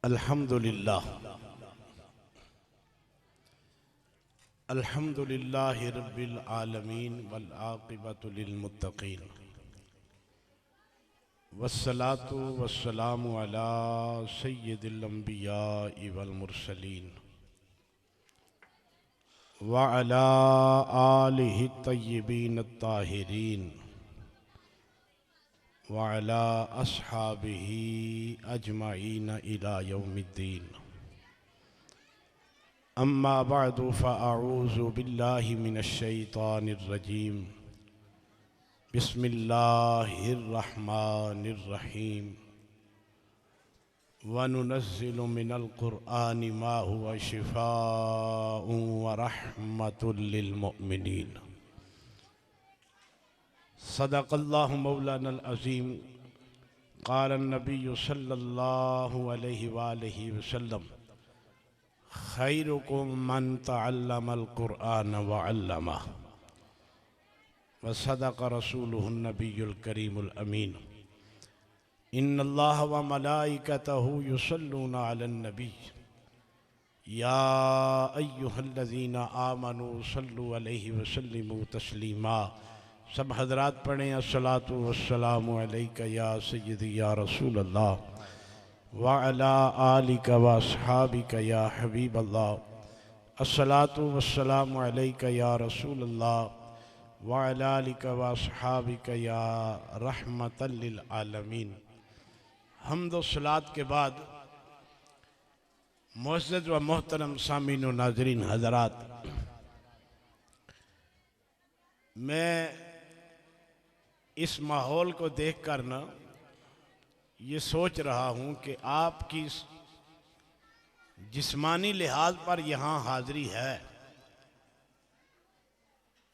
अल्हम्दुलिल्लाह अल्हम्दुलिल्लाहि रब्बिल आलमीन वल आक़िबतु लिल मुत्तक़ीन वस्सलातु वस्सलामु अला सय्यिदिल अंबियाइ वल मुरसलीन व अला आलिहि तय्यिबीन अत्ताहिरीन व अला अस्हाबिही अजमाईन इला यौमिद्दीन। अम्मा बअदु फ़अऊज़ु बिल्लाहि मिनश शैतानिर रजीम। बिस्मिल्लाहिर रहमानिर रहीम। व नुनज़्ज़िलु मिनल क़ुरआनि मा हुवा शिफ़ाउन व रहमतुल लिल मुमिनीन। सदक़ल्लाहु मौलानल अज़ीम। क़ाल अन्नबिय्यु सल्लल्लाहु अलैहि वालैहि वसल्लम खैरुकुम मन तअल्लमल क़ुरआन व अल्लमह व सदक़ रसूलुहुन नबियुल करीमुल अमीन। इन्नल्लाह व मलाइकतहु युसल्लूना अलन नबी या अय्युहल्लज़ीना आमनू सल्लु अलैहि व सल्लिमू तस्लीमा। सब हज़रात पढ़ें अस्सलातु वस्सलामु अलैका या सय्यदी या रसूल अल्लाह व अला आलिका व अस्हाबिका या हबीब अल्लाह। अस्सलातु वस्सलामु अलैका या रसूल अल्लाह व अला आलिका व अस्हाबिका या रहमतल लिल आलमीन। हम्द व सलात के बाद मुअज़्ज़ज़ व मोहतरम सामीन व नाज़रीन हज़रात, मैं इस माहौल को देख कर ना ये सोच रहा हूँ कि आपकी जिस्मानी लिहाज पर यहाँ हाज़िरी है,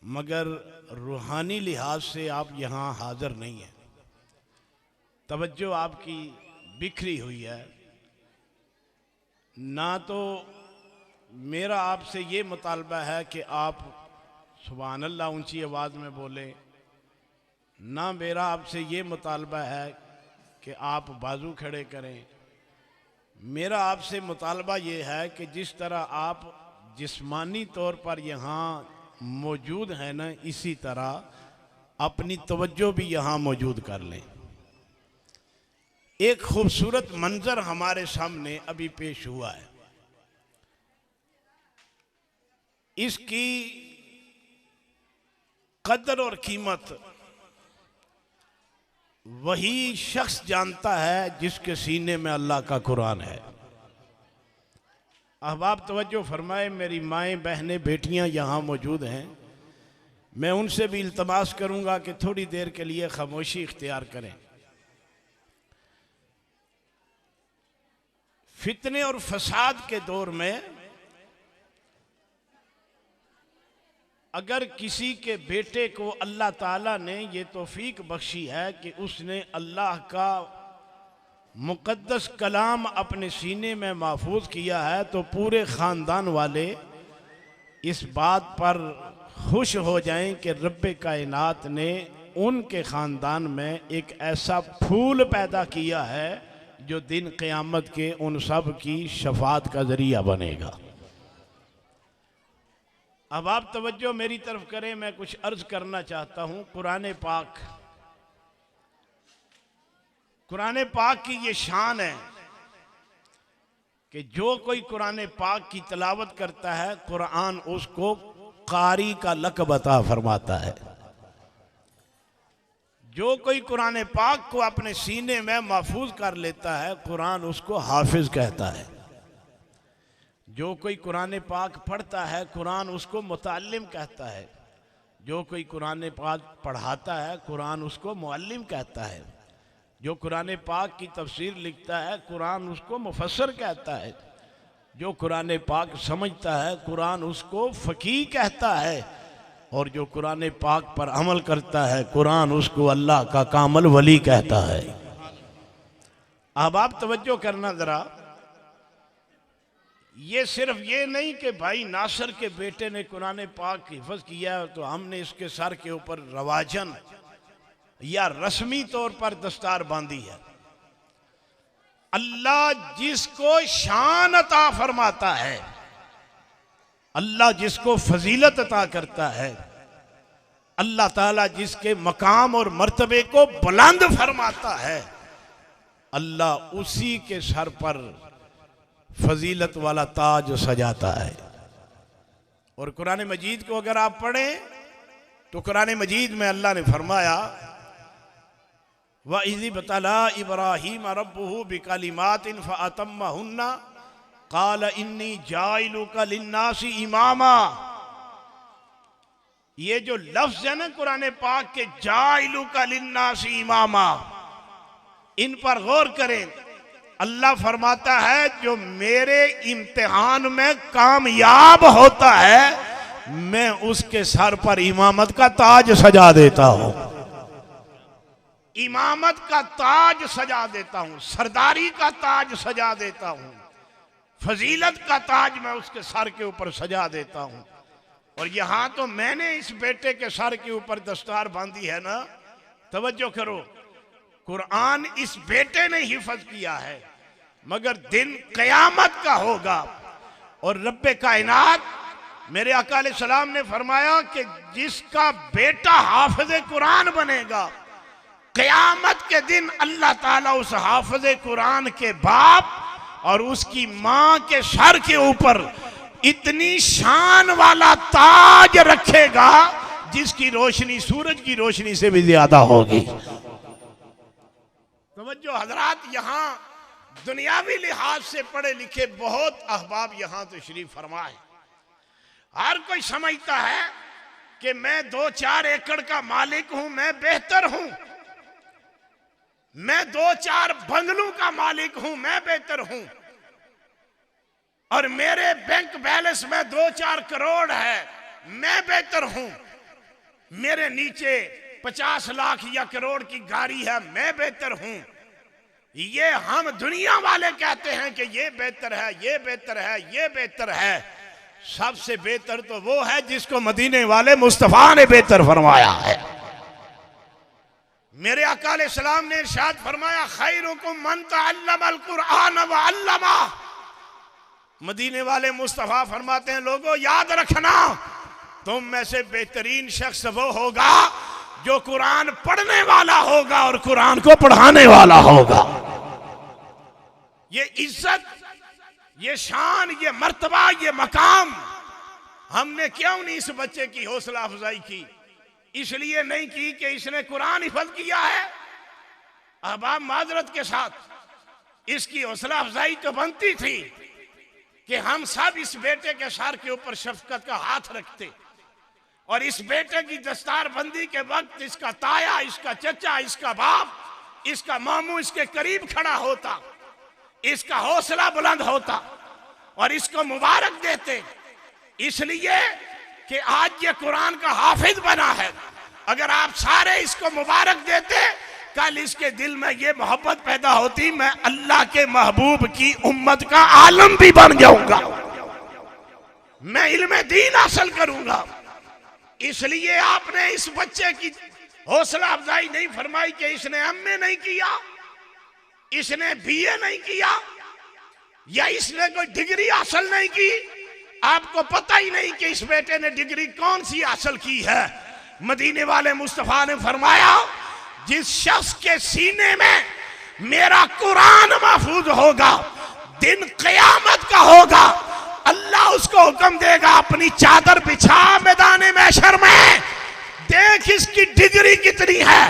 मगर रूहानी लिहाज से आप यहाँ हाज़िर नहीं हैं। तवज्जो आपकी बिखरी हुई है। ना तो मेरा आपसे ये मुतालबा है कि आप सुभान अल्लाह ऊंची आवाज़ में बोलें, ना मेरा आपसे ये मुतालबा है कि आप बाजू खड़े करें। मेरा आपसे मुतालबा ये है कि जिस तरह आप जिस्मानी तौर पर यहाँ मौजूद हैं ना, इसी तरह अपनी तवज्जो भी यहाँ मौजूद कर लें। एक खूबसूरत मंजर हमारे सामने अभी पेश हुआ है। इसकी कदर और कीमत वही शख्स जानता है जिसके सीने में अल्लाह का कुरान है। अब आप तवज्जो फरमाए, मेरी माएँ बहनें बेटियां यहाँ मौजूद हैं, मैं उनसे भी इल्तमास करूँगा कि थोड़ी देर के लिए खामोशी इख्तियार करें। फितने और फसाद के दौर में अगर किसी के बेटे को अल्लाह ताला ने ये तौफीक बख्शी है कि उसने अल्लाह का मुक़द्दस कलाम अपने सीने में महफूज किया है, तो पूरे ख़ानदान वाले इस बात पर खुश हो जाएं कि रब्बे कायनात ने उनके ख़ानदान में एक ऐसा फूल पैदा किया है जो दिन क़यामत के उन सब की शफ़ाअत का ज़रिया बनेगा। अब आप तवज्जो मेरी तरफ करें, मैं कुछ अर्ज़ करना चाहता हूँ। कुरान पाक की ये शान है कि जो कोई कुरान पाक की तिलावत करता है, कुरान उसको कारी का लक़ब अता फरमाता है। जो कोई कुरान पाक को अपने सीने में महफूज कर लेता है, कुरान उसको हाफिज कहता है। जो कोई कुरान पाक पढ़ता है, कुरान उसको मुतअल्लिम कहता है। जो कोई कुरान पाक पढ़ाता है, कुरान उसको मुअल्लिम कहता है। जो कुरान पाक की तफसीर लिखता है, कुरान उसको मुफस्सिर कहता है। जो कुरान पाक समझता है, कुरान उसको फ़क़ीह कहता है। और जो कुरान पाक पर अमल करता है, कुरान उसको अल्लाह का कामिल वली कहता है। अब आप तवज्जो करना ज़रा, ये सिर्फ ये नहीं कि भाई नासिर के बेटे ने कुरान पाक हिफ़्ज़ किया तो हमने इसके सर के ऊपर रवाजन या रस्मी तौर पर दस्तार बांधी है। अल्लाह जिसको शान अता फरमाता है, अल्लाह जिसको फजीलत अता करता है, अल्लाह ताला जिसके मकाम और मर्तबे को बुलंद फरमाता है, अल्लाह उसी के सर पर फजीलत वाला ताज सजाता है। और कुरान मजीद को अगर आप पढ़ें तो कुरान मजीद में अल्लाह ने फरमाया, व इज़ बतला इब्राहीम रब्बुहु बिकलिमातिन फअतम्महुन्ना क़ाल इन्नी जाइलुका लिन्नासि इमामा। ये जो लफ्ज है ना कुरान पाक के, जाइलुका लिन्नासि इमामा, इन पर गौर करें। अल्लाह फरमाता है जो मेरे इम्तिहान में कामयाब होता है मैं उसके सर पर इमामत का ताज सजा देता हूं, इमामत का ताज सजा देता हूं, सरदारी का ताज सजा देता हूं, फजीलत का ताज मैं उसके सर के ऊपर सजा देता हूं। और यहां तो मैंने इस बेटे के सर के ऊपर दस्तार बांधी है ना, तवज्जो करो, कुरान इस बेटे ने हिफज किया है, मगर दिन कयामत का होगा। और रब्बे कायनात मेरे आका अलैहि सलाम ने फरमाया कि जिसका बेटा हाफिज़े कुरान बनेगा, कयामत के दिन अल्लाह ताला उस हाफिज़े कुरान के बाप और उसकी मां के सर के ऊपर इतनी शान वाला ताज रखेगा जिसकी रोशनी सूरज की रोशनी से भी ज्यादा होगी। तवज्जो हजरात, यहां दुनियावी लिहाज से पढ़े लिखे बहुत अहबाब यहां तशरीफ फरमा है। हर कोई समझता है कि मैं 2-4 एकड़ का मालिक हूं, मैं बेहतर हूं, मैं 2-4 बंगलों का मालिक हूं, मैं बेहतर हूं, और मेरे बैंक बैलेंस में 2-4 करोड़ है, मैं बेहतर हूं, मेरे नीचे 50 लाख या करोड़ की गाड़ी है, मैं बेहतर हूं। ये हम दुनिया वाले कहते हैं कि ये बेहतर है, ये बेहतर है, ये बेहतर है। सबसे बेहतर तो वो है जिसको मदीने वाले मुस्तफा ने बेहतर फरमाया है। मेरे आका अलैहि सलाम ने इरशाद फरमाया, खैरुकुम मन तअल्लमल कुरआन व अल्लमा। मदीने वाले मुस्तफा फरमाते हैं, लोगों याद रखना, तुम में से बेहतरीन शख्स वो होगा जो कुरान पढ़ने वाला होगा और कुरान को पढ़ाने वाला होगा। ये इज्जत, ये शान, ये मर्तबा, ये मकाम हमने क्यों नहीं इस बच्चे की हौसला अफजाई की? इसलिए नहीं की कि इसने कुरान हिफज किया है। अहबाब माजरत के साथ इसकी हौसला अफजाई तो बनती थी कि हम सब इस बेटे के सर के ऊपर शफकत का हाथ रखते और इस बेटे की दस्तार बंदी के वक्त इसका ताया, इसका चचा, इसका बाप, इसका मामू इसके करीब खड़ा होता, इसका हौसला बुलंद होता और इसको मुबारक देते, इसलिए कि आज ये कुरान का हाफिज बना है। अगर आप सारे इसको मुबारक देते, कल इसके दिल में ये मोहब्बत पैदा होती, मैं अल्लाह के महबूब की उम्मत का आलम भी बन जाऊंगा, मैं इल्म दीन हासिल करूंगा। इसलिए आपने इस बच्चे की हौसला अफजाई नहीं फरमाई कि इसने एमए नहीं किया, इसने बीए नहीं किया, या इसने कोई डिग्री हासिल नहीं की। आपको पता ही नहीं कि इस बेटे ने डिग्री कौन सी हासिल की है। मदीने वाले मुस्तफा ने फरमाया, जिस शख्स के सीने में मेरा कुरान महफूज होगा, दिन क़यामत का होगा, अल्लाह उसको हुक्म देगा अपनी चादर बिछा मैदान महशर में, देख इसकी डिग्री कितनी है।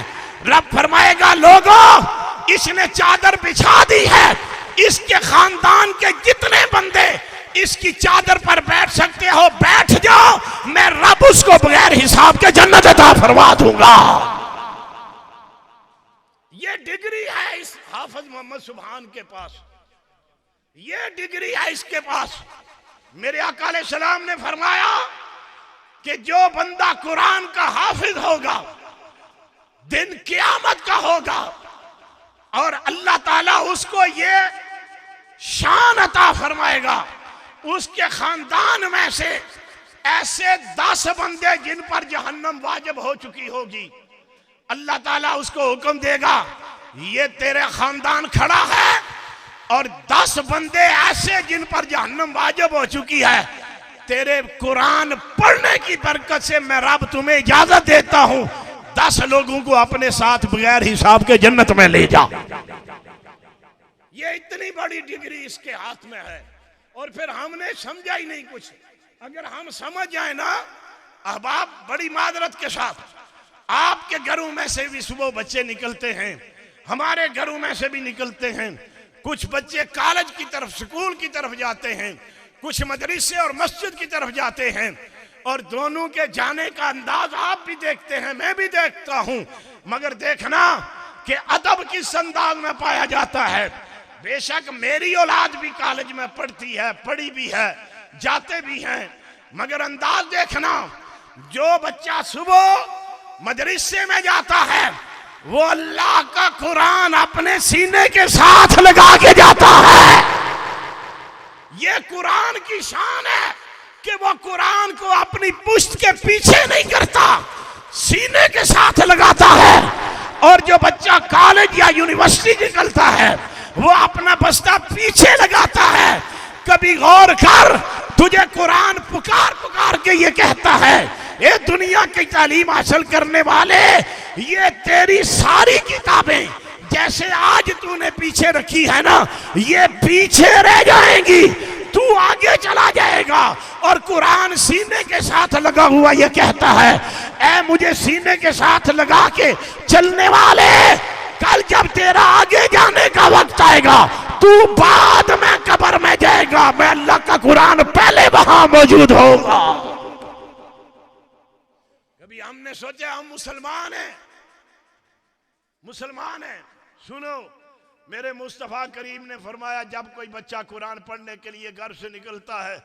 रब फरमाएगा, लोगों इसने चादर बिछा दी है, इसके खानदान के जितने बंदे इसकी चादर पर बैठ सकते हो बैठ जाओ, मैं रब उसको बगैर हिसाब के जन्नत अता फरमा दूंगा। ये डिग्री है इस हाफिज मोहम्मद सुभान के पास, ये डिग्री है इसके पास। मेरे आका अलैहि सलाम ने फरमाया कि जो बंदा कुरान का हाफिज होगा, दिन क़यामत का होगा और अल्लाह ताला उसको ये शान अता फरमाएगा, उसके खानदान में से ऐसे 10 बंदे जिन पर जहन्नम वाजिब हो चुकी होगी, अल्लाह ताला उसको हुक्म देगा, ये तेरे खानदान खड़ा है, और 10 बंदे ऐसे जिन पर जहन्नम वाजिब हो चुकी है, तेरे कुरान पढ़ने की बरकत से मैं रब तुम्हें इजाजत देता हूं 10 लोगों को अपने साथ बगैर हिसाब के जन्नत में ले जा। ये इतनी बड़ी डिग्री इसके हाथ में है और फिर हमने समझा ही नहीं कुछ। अगर हम समझ जाए ना अहबाब, बड़ी मादरत के साथ, आपके घरों में से भी सुबह बच्चे निकलते हैं, हमारे घरों में से भी निकलते हैं। कुछ बच्चे कॉलेज की तरफ, स्कूल की तरफ जाते हैं, कुछ मदरसे और मस्जिद की तरफ जाते हैं, और दोनों के जाने का अंदाज आप भी देखते हैं, मैं भी देखता हूं। मगर देखना कि अदब किस अंदाज में पाया जाता है। बेशक मेरी औलाद भी कॉलेज में पढ़ती है, पढ़ी भी है, जाते भी हैं, मगर अंदाज देखना, जो बच्चा सुबह मदरसे में जाता है वो अल्लाह का कुरान अपने सीने के साथ लगा के जाता है। ये कुरान की शान है कि वो कुरान को अपनी पुश्त के पीछे नहीं करता, सीने के साथ लगाता है। और जो बच्चा कॉलेज या यूनिवर्सिटी निकलता है वो अपना बस्ता पीछे लगाता है। कभी गौर कर, तुझे कुरान पुकार पुकार के ये कहता है, ये दुनिया की तालीम हासिल करने वाले, ये तेरी सारी किताबें जैसे आज तूने पीछे रखी है ना, ये पीछे रह जाएंगी, तू आगे चला जाएगा। और कुरान सीने के साथ लगा हुआ ये कहता है, ऐ मुझे सीने के साथ लगा के चलने वाले, कल जब तेरा आगे जाने का वक्त आएगा तू बाद में कब्र में जाएगा, मैं अल्लाह का कुरान पहले वहां मौजूद होगा। कभी हमने सोचा हम मुसलमान हैं, मुसलमान हैं। सुनो, मेरे मुस्तफा करीम ने फरमाया, जब कोई बच्चा कुरान पढ़ने के लिए घर से निकलता है,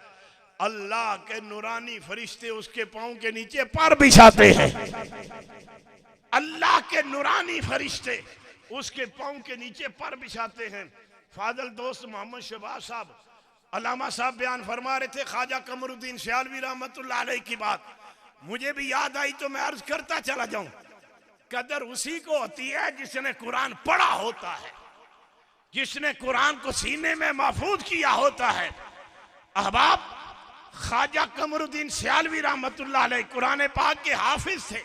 अल्लाह के नूरानी फरिश्ते उसके पांव के नीचे पर बिछाते हैं। अल्लाह के नूरानी फरिश्ते उसके पांव के नीचे पर बिछाते हैं। फादल दोस्त मोहम्मद शहबाज साहब, अल्लामा साहब बयान फरमा रहे थे ख्वाजा कमरुद्दीन सियालवी रहमतुल्लाह अलैह की बात, मुझे भी याद आई तो मैं अर्ज करता चला जाऊं। कदर उसी को होती है जिसने कुरान पढ़ा होता है, जिसने कुरान को सीने में महफूज किया होता है। अहबाब, ख्वाजा कमरुद्दीन सियालवी रहमतुल्लाह अलैह कुरान पाक के हाफिज थे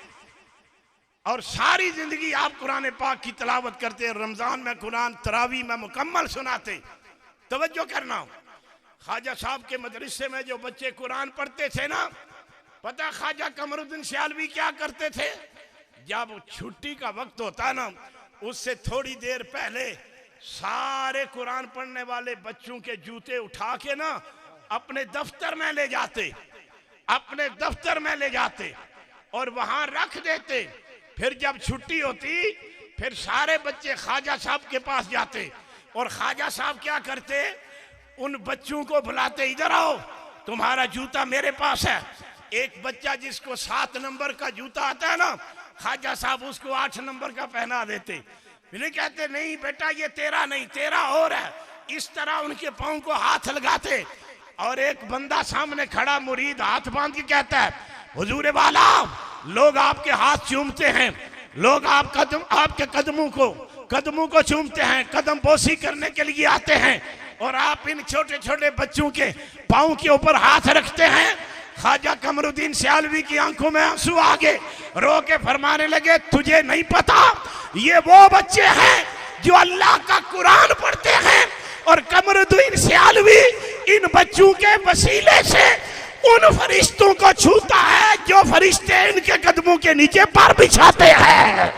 और सारी जिंदगी आप कुरान पाक की तिलावत करते, रमजान में कुरान तरावी में मुकम्मल सुनाते। तवज्जो करना, ख्वाजा साहब के मदरसे में जो बच्चे कुरान पढ़ते थे ना, पता ख्वाजा कमरुद्दीन सियालवी क्या करते थे? जब छुट्टी का वक्त होता ना, उससे थोड़ी देर पहले सारे कुरान पढ़ने वाले बच्चों के जूते उठा के ना अपने दफ्तर में ले जाते, अपने दफ्तर में ले जाते और वहां रख देते। फिर जब छुट्टी होती फिर सारे बच्चे ख्वाजा साहब के पास जाते और ख्वाजा साहब क्या करते, उन बच्चों को बुलाते, इधर आओ, तुम्हारा जूता मेरे पास है। एक बच्चा जिसको 7 नंबर का जूता आता है ना, ख्वाजा साहब उसको 8 नंबर का पहना देते। फिर कहते, नहीं बेटा ये तेरा नहीं, तेरा और है। इस तरह उनके पाँव को हाथ लगाते और एक बंदा सामने खड़ा मुरीद हाथ बांध के कहता है, हुजूर वाला, लोग आपके हाथ चूमते हैं, लोग आपके कदमों को चूमते हैं, कदम बोसी करने के लिए आते हैं, और आप इन छोटे छोटे बच्चों के पाँव के ऊपर हाथ रखते हैं। ख्वाजा कमरुद्दीन सियालवी की आंखों में आंसू आ गए, रो के फरमाने लगे, तुझे नहीं पता ये वो बच्चे हैं जो अल्लाह का कुरान पढ़ते हैं, और कमरुद्दीन सियालवी इन बच्चों के वसीले से उन फरिश्तों को छूता है जो फरिश्ते इनके कदमों के नीचे पर बिछाते हैं।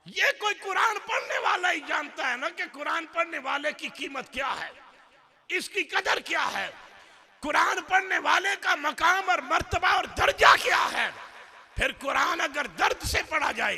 ये कोई कुरान पढ़ने वाला ही जानता है ना कि कुरान पढ़ने वाले की कीमत क्या है, इसकी कदर क्या है, कुरान पढ़ने वाले का मकाम और मर्तबा और दर्जा क्या है। फिर कुरान अगर दर्द से पढ़ा जाए,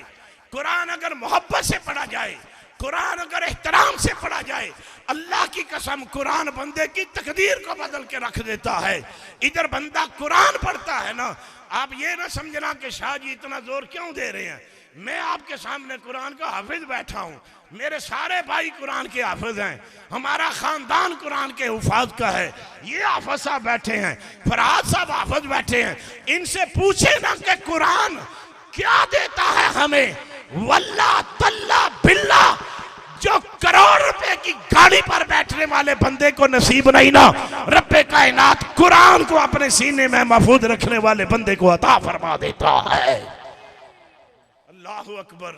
कुरान अगर मोहब्बत से पढ़ा जाए, कुरान अगर एहतराम से पढ़ा जाए, अल्लाह की कसम कुरान बंदे की तकदीर को बदल के रख देता है। इधर बंदा कुरान पढ़ता है ना, आप ये ना समझना कि शाह जी इतना जोर क्यों दे रहे हैं। मैं आपके सामने कुरान का हाफिज बैठा हूँ, मेरे सारे भाई कुरान के हाफिज हैं, हमारा खानदान कुरान के हुफाज का है। ये हाफिज साहब बैठे हैं, फरहाद साहब हाफिज बैठे हैं, इनसे पूछे ना कि कुरान क्या देता है हमें। वल्लाह तल्ला बिल्ला, जो करोड़ रुपए की गाड़ी पर बैठने वाले बंदे को नसीब नहीं ना, रब्बे कायनात कुरान को अपने सीने में महफूज रखने वाले बंदे को अता फरमा देता है। अल्लाहु अकबर।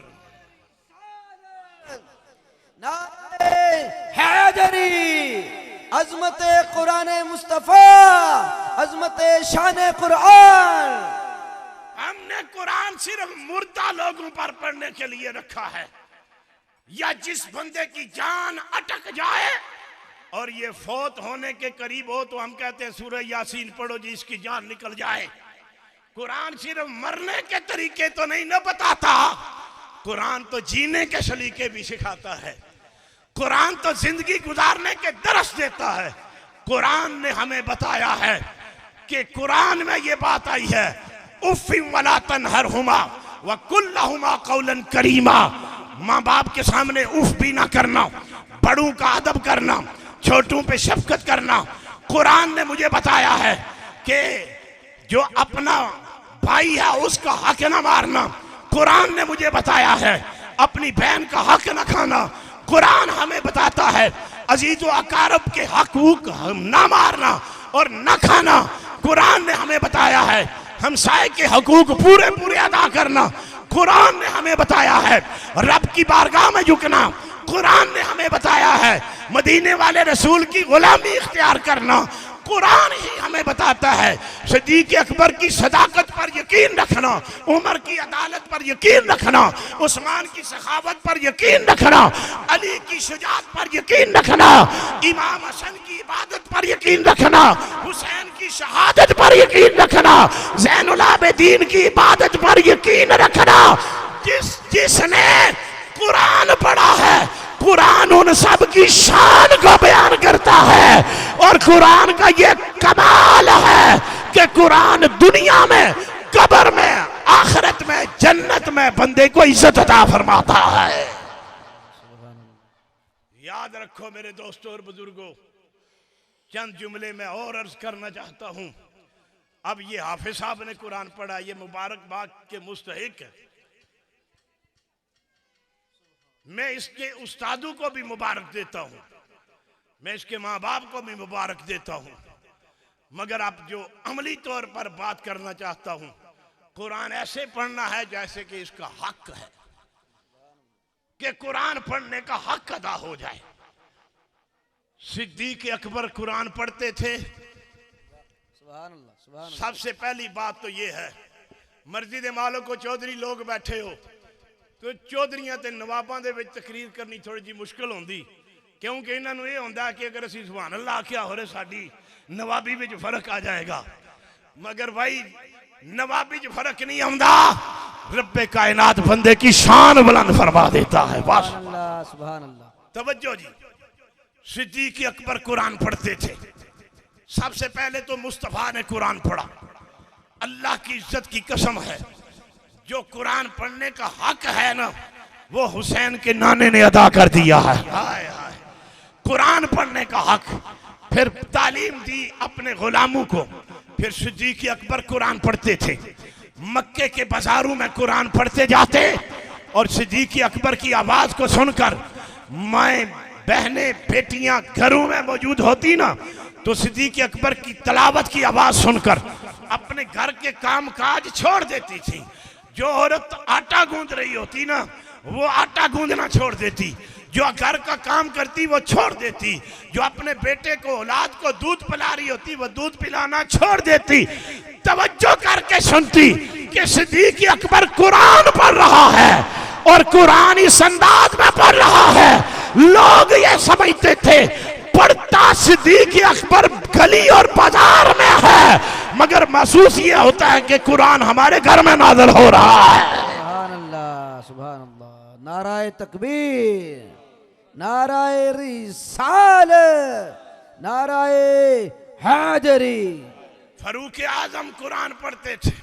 हैदरी, अजमत कुरान मुस्तफा, अजमत शान कुरान। हमने कुरान सिर्फ मुर्दा लोगों पर पढ़ने के लिए रखा है, या जिस बंदे की जान अटक जाए और ये फौत होने के करीब हो तो हम कहते हैं सूरह यासीन पढ़ो जी इसकी जान निकल जाए। कुरान सिर्फ मरने के तरीके तो नहीं ना बताता, कुरान तो जीने के सलीके भी सिखाता है। कुरान तो जिंदगी गुजारने के दरस देता है। कुरान ने हमें बताया है कि कुरान में ये बात आई है, उफ़्फ़िन वला तन्हरहुमा व कुल लहुमा कौलन करीमा। माँ बाप के सामने उफ भी ना करना, बड़ों का अदब करना, छोटों पे शफकत करना। कुरान ने मुझे बताया है कि जो अपना भाई है उसका हक न मारना। कुरान ने मुझे बताया है अपनी बहन का हक न खाना। कुरान हमें बताता है अजीज़ो अकारब के हकूक ना मारना और न खाना। कुरान ने हमें बताया है हमसाये के हकूक पूरे पूरे अदा करना। कुरान ने हमें बताया है रब की बारगाह में झुकना। कुरान ने हमें बताया है मदीने वाले रसूल की गुलामी इख्तियार करना। कुरान ही हमें बताता है सिद्दीक़ अकबर की सदाकत पर यकीन रखना, उमर की अदालत पर यकीन रखना, उस्मान की सखावत पर यकीन रखना, अली की शुजाअत पर यकीन रखना, इमाम हसन की इबादत पर यकीन रखना, हुसैन की शहादत पर यकीन रखना, ज़ैनुल आबिदीन की इबादत पर यकीन रखना। जिसने कुरान पढ़ा है कुरान उन सब की शान को बयान करता है। और कुरान का ये कमाल है कि कुरान दुनिया में, कब्र में, आखिरत में, जन्नत में बंदे को इज्जत अता फरमाता है। याद रखो मेरे दोस्तों और बुजुर्गों, चंद जुमले में और अर्ज करना चाहता हूं। अब ये हाफिज साहब ने कुरान पढ़ा, ये मुबारकबाद के मुस्तहिक है। मैं इसके उस्तादों को भी मुबारक देता हूं, मैं इसके माँ बाप को भी मुबारक देता हूं। मगर अब जो अमली तौर पर बात करना चाहता हूं, कुरान ऐसे पढ़ना है जैसे कि इसका हक है, कि कुरान पढ़ने का हक अदा हो जाए। सिद्दीक़ अकबर कुरान पढ़ते थे। सुभान अल्लाह, सुभान अल्लाह। सबसे पहली बात तो ये है, मस्जिद मालो को चौधरी लोग बैठे हो तो चौधरियां ते नवाबां दे विच तकरीर करनी थोड़ी जी मुश्किल होंदी, क्योंकि इन्होंने ये होंदा कि अगर असीं सुभान अल्लाह आख्या होरे साडी नवाबी विच फर्क आ जाएगा। मगर भाई नवाबी च फर्क नहीं आउंदा, रब्बे कायनात बंदे की शान बुलंद फरमा देता है। बस सुभान अल्लाह। तवज्जो जी, सिद्दीक़ अकबर कुरान पढ़ते थे। सबसे पहले तो मुस्तफा ने कुरान पढ़ा। अल्लाह की इज्जत की कसम है, जो कुरान पढ़ने का हक है ना, वो हुसैन के नाने ने अदा कर दिया है। हाय हाय, कुरान पढ़ने का हक। फिर तालीम दी अपने गुलामों को। फिर सिद्दीक़ अकबर कुरान पढ़ते थे, मक्के के बाजारों में कुरान पढ़ते जाते और सिद्दीक़ अकबर की आवाज को सुनकर माएँ, बहनें, बेटियां घरों में मौजूद होती ना, तो सिद्दीक़ अकबर की तलावत की आवाज सुनकर अपने घर के काम काज छोड़ देती थी। जो औरत आटा गूंद रही होती ना, वो आटा गूंदना छोड़ देती। जो घर का काम करती वो छोड़ देती। जो अपने बेटे को, औलाद को दूध पिला रही होती वो दूध पिलाना छोड़ देती। तवज्जो करके सुनती कि सिद्दीक़ अकबर कुरान पढ़ रहा है और कुरान इस अंदाज में पढ़ रहा है। लोग ये समझते थे पढ़ता सिद्दीक़ अकबर गली और बाजार में है, मगर महसूस ये होता है कि कुरान हमारे घर में नाज़िल हो रहा है। सुभान अल्लाह, सुभान अल्लाह। नाराए तकबीर, नाराए रिसालत, नाराए हैदरी। फरूक आजम कुरान पढ़ते थे।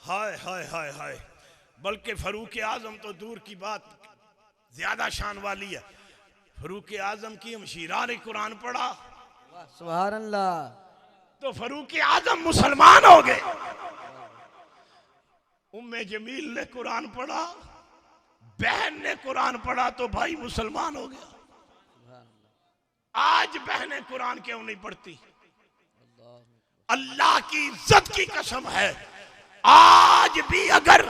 हाय हाय हाय हाय, बल्कि फरूक आजम तो दूर की बात, ज्यादा शान वाली है। फरूक आजम की हमशीरा ने कुरान पढ़ा। सुभान अल्लाह। तो फरूक आजम मुसलमान हो गए। उम्मे जमील ने कुरान पढ़ा, बहन ने कुरान पढ़ा तो भाई मुसलमान हो गया। आज बहनें कुरान क्यों नहीं पढ़ती? अल्लाह की इज्जत की कसम है, आज भी अगर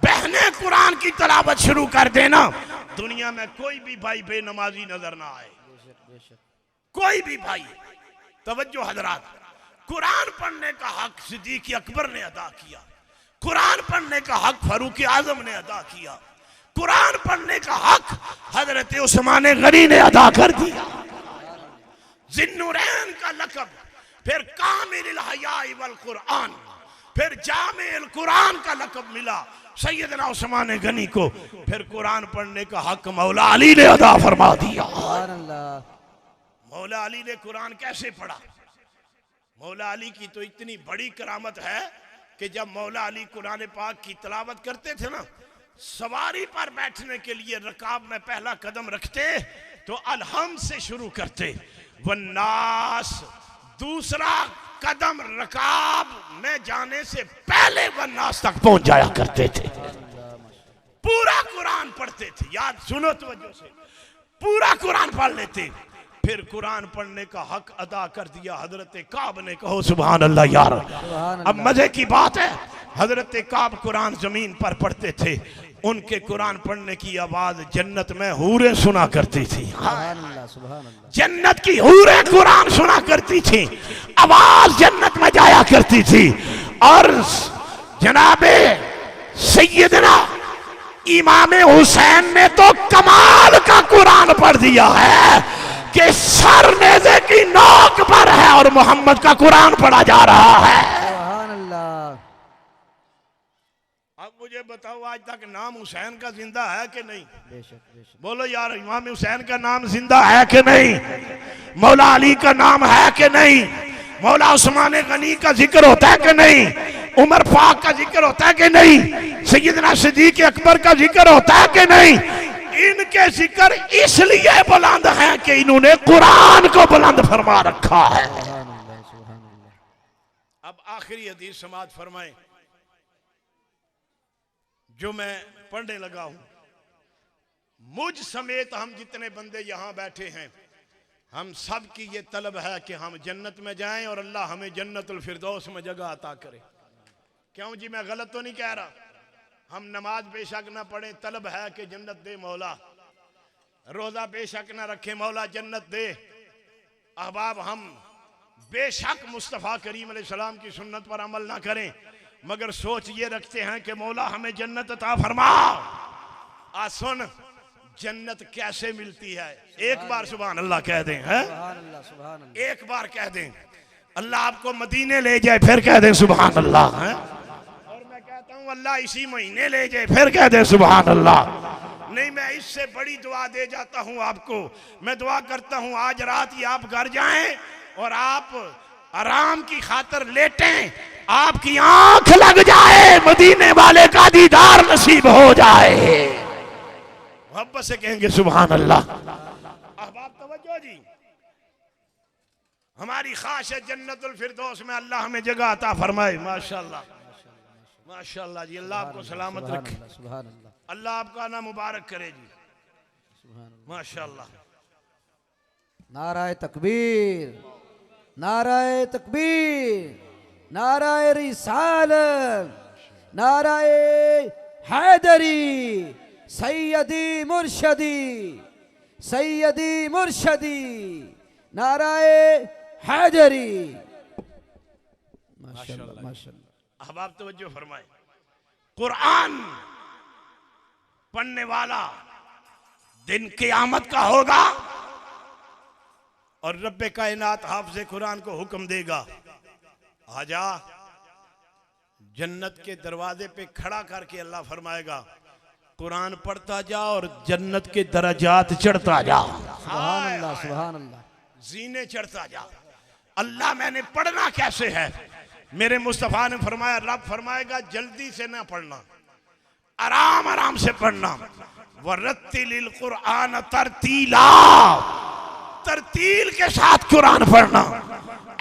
बहनें कुरान की तलावत शुरू कर देना, दुनिया में कोई भी भाई बेनमाजी नजर ना आए। कोई भी भाई। तवज्जो हजरात, कुरान पढ़ने का हक सिद्दीक अकबर ने अदा किया, कुरान पढ़ने का हक फारूक आजम ने अदा किया, कुरान पढ़ने का हक हजरत उस्मान गनी ने अदा कर दिया। जिन्नुरैन का लक़ब, फिर कामिल हया वल कुरान, फिर जामिल कुरान का लक़ब मिला सैयदना उस्मान गनी को। फिर कुरान पढ़ने का हक मौला अली ने अदा फरमा दिया। मौला अली ने कुरान कैसे पढ़ा? मौला अली की तो इतनी बड़ी करामत है कि जब मौला अली कुरान पाक की तिलावत करते थे ना, सवारी पर बैठने के लिए रकाब में पहला कदम रखते तो अलहम से शुरू करते, वन्नास दूसरा कदम रकाब में जाने से पहले वन्नास तक पहुंच जाया करते थे। पूरा कुरान पढ़ते थे। याद सुनो तवज्जो से, पूरा कुरान पढ़ लेते। फिर कुरान पढ़ने का हक अदा कर दिया हजरत काब ने। कहो सुभान अल्लाह यार। अब मजे की बात है, हजरत काब कुरान जमीन पर पढ़ते थे, उनके कुरान पढ़ने की आवाज जन्नत में हूरें सुना करती थी। जन्नत की हूरें कुरान सुना करती थी, आवाज जन्नत में जाया करती थी। और जनाबे सैयदना इमाम हुसैन ने तो कमाल का कुरान पढ़ दिया है कि सर नेज़े की नोक पर है और मोहम्मद का कुरान पढ़ा जा रहा है। अब मुझे बताओ, आज तक नाम हुसैन का जिंदा है कि नहीं? बेशक। बोलो यार, इमाम हुसैन का नाम जिंदा है कि नहीं? मौला अली का नाम है कि नहीं? मौला उस्मान गनी का जिक्र होता है कि नहीं? उमर फाक का जिक्र होता है कि नहीं? सैयदना सिद्दीक अकबर का जिक्र होता है कि नहीं? इनके जिक्र इसलिए बुलंद हैं कि इन्होंने कुरान को बुलंद फरमा रखा है। अब आखिरी हदीस समाज फरमाए जो मैं पढ़ने लगा हूं। मुझ समेत हम जितने बंदे यहां बैठे हैं, हम सब की ये तलब है कि हम जन्नत में जाएं और अल्लाह हमें जन्नतुल फिरदौस में जगह अता करे। क्यों जी, मैं गलत तो नहीं कह रहा? हम नमाज बेशक ना पढ़े, तलब है कि जन्नत दे मौला। रोजा बेशक ना रखे, मौला जन्नत दे। अहबाब, हम बेशक मुस्तफ़ा करीम अलैहिस्सलाम की सुन्नत पर अमल ना करें, मगर सोच ये रखते हैं कि मौला हमें जन्नत अता फरमा। आज सुन, जन्नत कैसे मिलती है? एक बार सुभान अल्लाह कह दें, है? एक बार कह दें अल्लाह आपको मदीने ले जाए, फिर कह दें सुभान अल्लाह, है? अल्लाह इसी महीने ले जाए, फिर कह दे सुभान अल्लाह। नहीं, मैं इससे बड़ी दुआ दे जाता हूं आपको। मैं दुआ करता हूं आज रात ही आप घर जाएं और आप आराम की खातर लेटें, आपकी आंख लग जाए, मदीने वाले का दीदार नसीब हो जाए। मोहब्बत से कहेंगे सुभान अल्लाह। अहबाब तवज्जो जी, हमारी ख्वाहिश है जन्नतुल फिरदौस में अल्लाह हमें जगह अता फरमाए। माशाअल्लाह, माशाअल्लाह जी, अल्लाह आपको सलामत रखे, अल्लाह आपका नाम मुबारक करे जी, माशाअल्लाह। नाराए तकबीर, नाराए तकबीर, नाराए रिसालत, नाराए हैदरी, सैयदी मुर्शदी, सैयदी मुर्शदी, नाराए हैदरी। माशाअल्लाह, माशाअल्लाह। अहबाब तवज्जो फरमाए, कुरान पढ़ने वाला दिन क़यामत का होगा और रब्बे कायनात हाफ़िज़े कुरान को हुक्म देगा, आजा। जन्नत के दरवाजे पे खड़ा करके अल्लाह फरमाएगा, कुरान पढ़ता जा और जन्नत के दरजात चढ़ता जा। सुभान अल्लाह, सुभान अल्लाह। जीने चढ़ता जा। अल्लाह, मैंने पढ़ना कैसे है? मेरे मुस्तफ़ा ने फरमाया, रब फरमाएगा जल्दी से ना पढ़ना, आराम आराम से पढ़ना। वरत्तिलिल कुरान तरतीला, तरतील के साथ कुरान पढ़ना।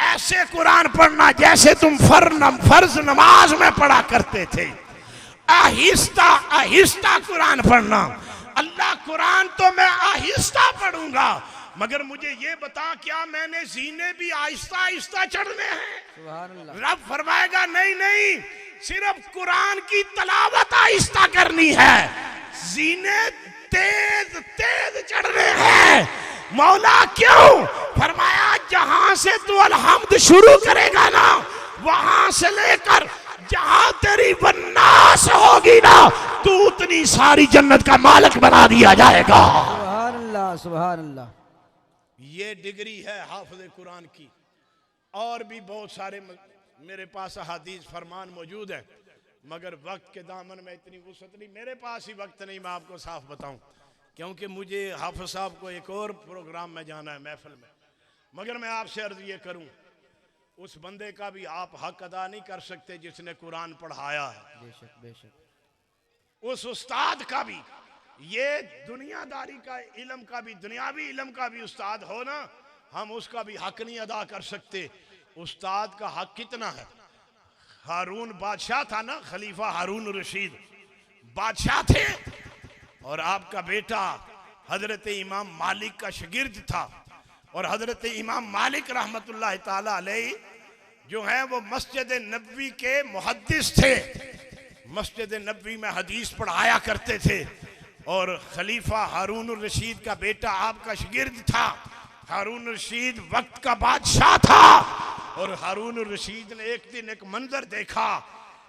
ऐसे कुरान पढ़ना जैसे तुम फर्ज नमाज में पढ़ा करते थे। आहिस्ता आहिस्ता कुरान पढ़ना। अल्लाह कुरान तो मैं आहिस्ता पढ़ूंगा, मगर मुझे ये बता क्या मैंने सीने भी आहिस्ता आहिस्ता चढ़ने हैं? सुभान अल्लाह। रब फरमाएगा नहीं नहीं, सिर्फ कुरान की तलावत आहिस्ता करनी है, सीने तेज तेज चढ़ने हैं। मौला क्यों? फरमाया जहां से तू अलहम्द शुरू करेगा ना, वहां से लेकर जहां तेरी वन्नास होगी ना, तू उतनी सारी जन्नत का मालिक बना दिया जाएगा। सुभान अल्लाह सुभान अल्लाह। ये डिग्री है हाफिज कुरान की। और भी बहुत सारे मेरे पास हदीस फरमान मौजूद है, मगर वक्त के दामन में इतनी वुसअत नहीं, मेरे पास ही वक्त नहीं मैं आपको साफ बताऊं, क्योंकि मुझे हाफिज साहब को एक और प्रोग्राम में जाना है महफिल में। मगर मैं आपसे अर्ज ये करूं, उस बंदे का भी आप हक अदा नहीं कर सकते जिसने कुरान पढ़ाया है। बेशक बेशक। उस उस्ताद का भी, ये दुनियादारी का इल्म का भी, दुनियावी इल्म का भी उस्ताद हो ना, हम उसका भी हक नहीं अदा कर सकते। उस्ताद का हक कितना है? हारून बादशाह था ना, खलीफा हारून रशीद बादशाह थे, और आपका बेटा हजरत इमाम मालिक का शागिर्द था, और हजरत इमाम मालिक रहमतुल्लाह ताला अलैहि जो है वो मस्जिद नबवी के मुहद्दिस थे, मस्जिद नबवी में हदीस पढ़ाया करते थे, और खलीफा हारून रशीद का बेटा आपका शागिर्द था। हारून रशीद वक्त का बादशाह था, और हारून रशीद ने एक दिन एक मंजर देखा।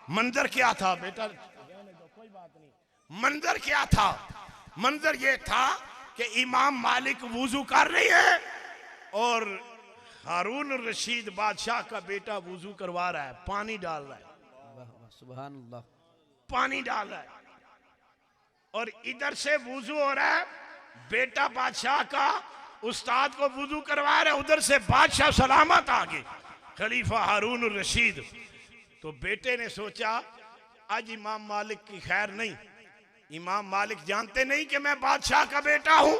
मंजर क्या था बेटा? कोई बात नहीं। मंजर क्या था? मंजर ये था कि इमाम मालिक वुजू कर रही है और हारून रशीद बादशाह का बेटा वुजू करवा रहा है, पानी डाल रहा है। सुभान अल्लाह। पानी डाल रहा है, और इधर से वुजू हो रहा है, बेटा बादशाह का उस्ताद को वुजू करवा रहा है, उधर से बादशाह सलामत आगे खलीफा हारून रशीद। तो बेटे ने सोचा आज इमाम मालिक की खैर नहीं, इमाम मालिक जानते नहीं कि मैं बादशाह का बेटा हूं,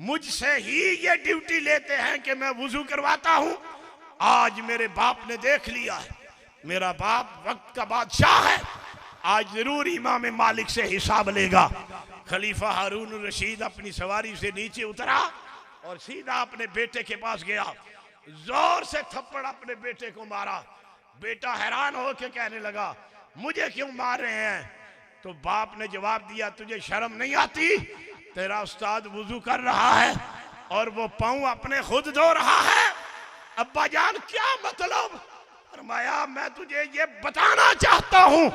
मुझसे ही ये ड्यूटी लेते हैं कि मैं वुजू करवाता हूं। आज मेरे बाप ने देख लिया है, मेरा बाप वक्त का बादशाह है, आज जरूर इमाम मालिक से हिसाब लेगा। खलीफा हारून रशीद अपनी सवारी से नीचे उतरा और सीधा अपने बेटे के पास गया, जोर से थप्पड़ अपने बेटे को मारा। बेटा हैरान होकर कहने लगा मुझे क्यों मार रहे हैं? तो बाप ने जवाब दिया तुझे शर्म नहीं आती? तेरा उस्ताद वुजू कर रहा है और वो पांव अपने खुद धो रहा है। अब्बा जान क्या मतलब? फरमाया मैं तुझे ये बताना चाहता हूँ,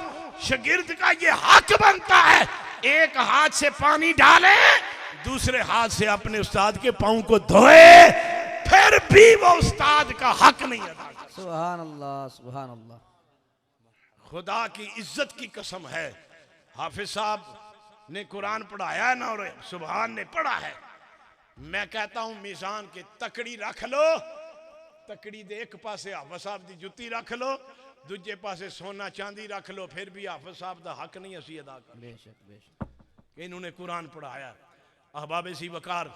शागिर्द का ये हक बनता है एक हाथ से पानी डाले, दूसरे हाथ से अपने उस्ताद के पांव को धोए, फिर भी वो उस्ताद का हक नहीं अदा कर। सुभान अल्लाह सुभान अल्लाह। खुदा की इज्जत की कसम है, हाफिज साहब ने कुरान पढ़ाया है ना, और सुभान ने पढ़ा है। मैं कहता हूं मीजान के तकड़ी रख लो, तकड़ी दे एक पासे हाफिज साहब की जुत्ती रख लो, दूजे पासे सोना चांदी रख लो, फिर भी हाफिज साहब का हक नहीं असी अदा कर। बेशक बेशक। इन्होंने कुरान पढ़ाया। अहबाब सी वकार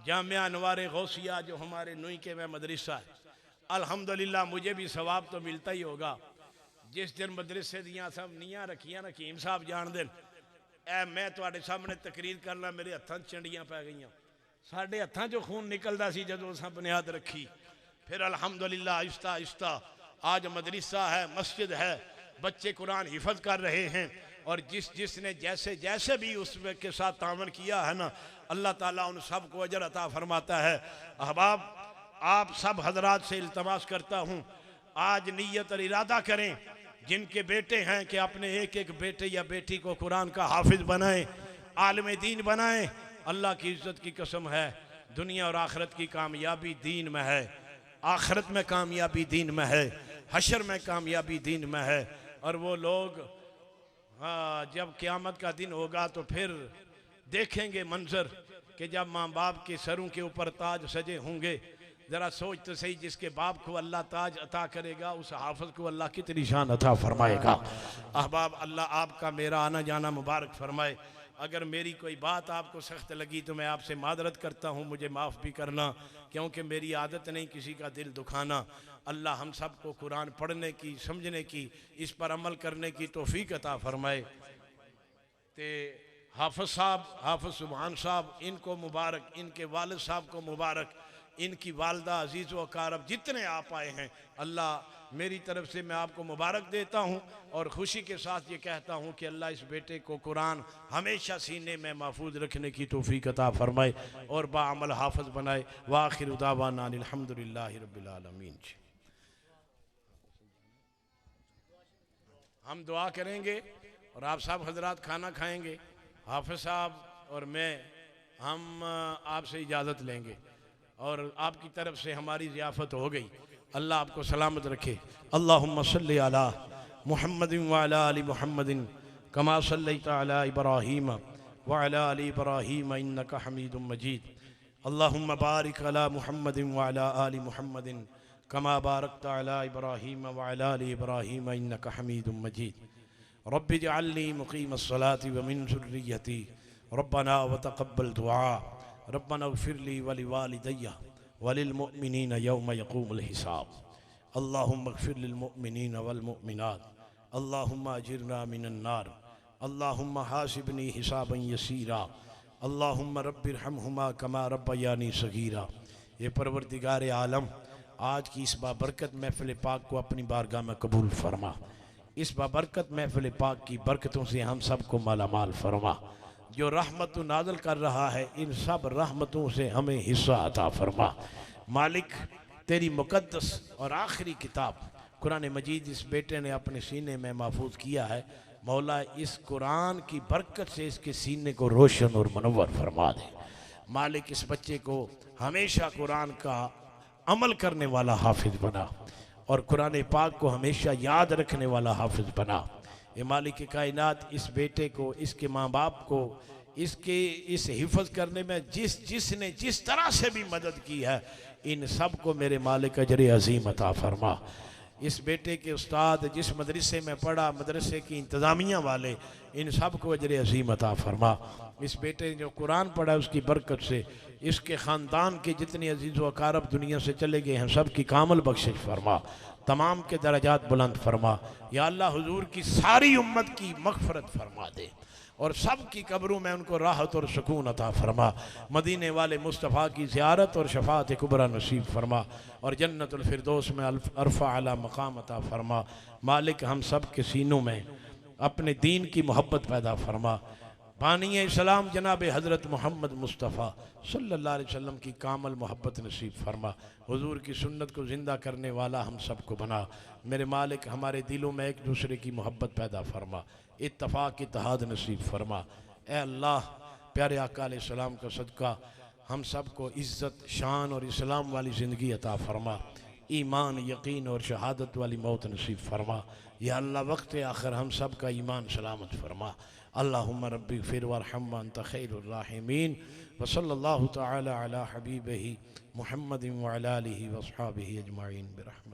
जामिया नवारे गौसिया जो हमारे नुई के में मदरसा है, अल्हम्दुलिल्लाह मुझे भी सवाब तो मिलता ही होगा। जिस दिन मदरसे दियाँ सब नीयाँ रखियाँ ना कीम साहब जान देन, ऐ मैं तुहाडे सामने तकरीर करना मेरे हत्थां चंडियां पै गई, साडे हत्थां चो खून निकलदा सी जदों असां बुनियाद रखी। फिर अल्हम्दुलिल्लाह आहिस्ता आहिस्ता आज मदरसा है, मस्जिद है, बच्चे कुरान हिफज कर रहे हैं, और जिसने जैसे जैसे भी उस के साथ तावन किया है ना, अल्लाह ताला उन सब को अजर अता फरमाता है। अहबाब आप सब हजरात से इल्तमास करता हूँ, आज नीयत और इरादा करें, जिनके बेटे हैं कि अपने एक एक बेटे या बेटी को कुरान का हाफिज बनाएं, आलिम दीन बनाएं। अल्लाह की इज्जत की कसम है, दुनिया और आखिरत की कामयाबी दीन में है, आखिरत में कामयाबी दीन में है, हशर में कामयाबी दीन में है। और वो लोग जब क़यामत का दिन होगा तो फिर देखेंगे मंजर कि जब माँ बाप के सरों के ऊपर ताज सजे होंगे। ज़रा सोच तो सही, जिसके बाप को अल्लाह ताज अता करेगा उस हाफिज को अल्लाह कितनी शान अता फरमाएगा। अहबाब अल्लाह आपका मेरा आना जाना मुबारक फरमाए। अगर मेरी कोई बात आपको सख्त लगी तो मैं आपसे मादरत करता हूँ, मुझे माफ़ भी करना, क्योंकि मेरी आदत नहीं किसी का दिल दुखाना। अल्लाह हम सब को कुरान पढ़ने की, समझने की, इस पर अमल करने की तौफीक अता फरमाए। ते हाफिज साहब, हाफिज सुभान साहब, इनको मुबारक, इनके वालिद साहब को मुबारक, इनकी वालदा अजीज़ व अकारब जितने आप आए हैं, अल्लाह मेरी तरफ से मैं आपको मुबारक देता हूँ और ख़ुशी के साथ ये कहता हूँ कि अल्लाह इस बेटे को कुरान हमेशा सीने में महफूज रखने की तौफीक अता फरमाए और बाअमल हाफिज बनाए। व आखिर दावाना अनिल हम्दुलिल्लाहि रब्बिल आलमीन। हम दुआ करेंगे और आप सब हजरात खाना खाएंगे। हाफिज साहब और मैं, हम आपसे इजाज़त लेंगे और आपकी तरफ से हमारी ज़ियाफ़त हो गई। अल्लाह आपको सलामत रखे। अल्लाहुम्मा सल्लि अला मुहम्मदिन व अला आलि मुहम्मदिन कमा सल्लैता अला इब्राहीम व अला आलि इब्राहीम इन्नका हमीदुम मजीद। अल्लाहुम्मा बारिक अला मुहम्मदिन व अला आलि मुहम्मदिन कमा बारकता अला इब्राहीम व अला आलि इब्राहीम इन्नका हमीदुम मजीद। रब्बि जअलनी मुक़ीमस्सलाति व मिन ज़ुर्रिय्यती रब्बना व तक़ब्बल दुआ रब्बना इग़फ़िरली व लिवालिदैया वलिल मुअमिनीन यौम यक़ूमुल हिसाब। अल्लाहुम्मा इग़फ़िर लिल मुअमिनीन वल मुअमिनात अल्लाहुम्मा अजिरना मिनन नार अल्लाहुम्मा हासिबनी हिसाबन यसीरा अल्लाहुम्मा रब्बिरहमहुमा कमा रब्बयानी सगीरा। ये परवरदिगार आलम, आज की इस बाबरकत महफ़िल पाक को अपनी बारगाह में कबूल फरमा। इस बाबरकत महफ़िल पाक की बरकतों से हम सब को मालामाल फरमा। जो रहमत नाज़िल कर रहा है, इन सब रहमतों से हमें हिस्सा अता फरमा। मालिक, तेरी मुक़द्दस और आखिरी किताब कुरान मजीद इस बेटे ने अपने सीने में महफूज किया है। मौला, इस कुरान की बरकत से इसके सीने को रोशन और मुनव्वर फरमा दे। मालिक, इस बच्चे को हमेशा कुरान का अमल करने वाला हाफिज बना और कुरान पाक को हमेशा याद रखने वाला हाफिज बना। ये मालिक कायनात, इस बेटे को, इसके माँ बाप को, इसके इस हिफज करने में जिसने जिस तरह से भी मदद की है, इन सब को मेरे मालिक अजर अजीम अता फरमा। इस बेटे के उस्ताद, जिस मदरसे में पढ़ा, मदरसे की इंतज़ामिया वाले, इन सब को अजर अजीम अता फरमा। इस बेटे ने जो कुरान पढ़ा उसकी बरकत से इसके ख़ानदान के जितने अजीज़ व अकारब दुनिया से चले गए हैं, सब की कामल बख्शिश फरमा, तमाम के दरजात बुलंद फरमा। या अल्लाह, हुजूर की सारी उम्मत की मग़फ़िरत फरमा दे और सब की कब्रों में उनको राहत और सुकून अता फरमा। मदीने वाले मुस्तफ़ा की ज़ियारत और शफ़ाअत कुबरा नसीब फरमा और जन्नतुल फ़िरदौस में अरफ़ा अला मक़ाम अता फरमा। मालिक, हम सब के सीनों में अपने दीन की मोहब्बत पैदा फरमा। बानी इस्लाम जनाब हज़रत मोहम्मद मुस्तफ़ा सल्लल्लाहु अलैहि वसल्लम की कामल मोहब्बत नसीब फरमा। हुजूर की सुन्नत को ज़िंदा करने वाला हम सब को बना। मेरे मालिक, हमारे दिलों में एक दूसरे की मोहब्बत पैदा फरमा, इत्तफ़ाक़ इत्तेहाद नसीब फरमा। ए अल्लाह, प्यारे आका अलैहिस्सलाम का सदका हम सब को इज़्ज़त, शान और इस्लाम वाली ज़िंदगी अता फरमा। ईमान, यकीन और शहादत वाली मौत नसीब फरमा। या अल्लाह, वक्त आखिर हम सब का ईमान सलामत फरमा। अल्लाहुम्मा रब्बि ग़फ़िर वरहम अंत खैरुर राहिमीन। व सल्लल्लाहु तआला अला हबीबिही मुहम्मदिन व अला आलिहि व अस्हाबिही अजमाइन बिरहमतिक।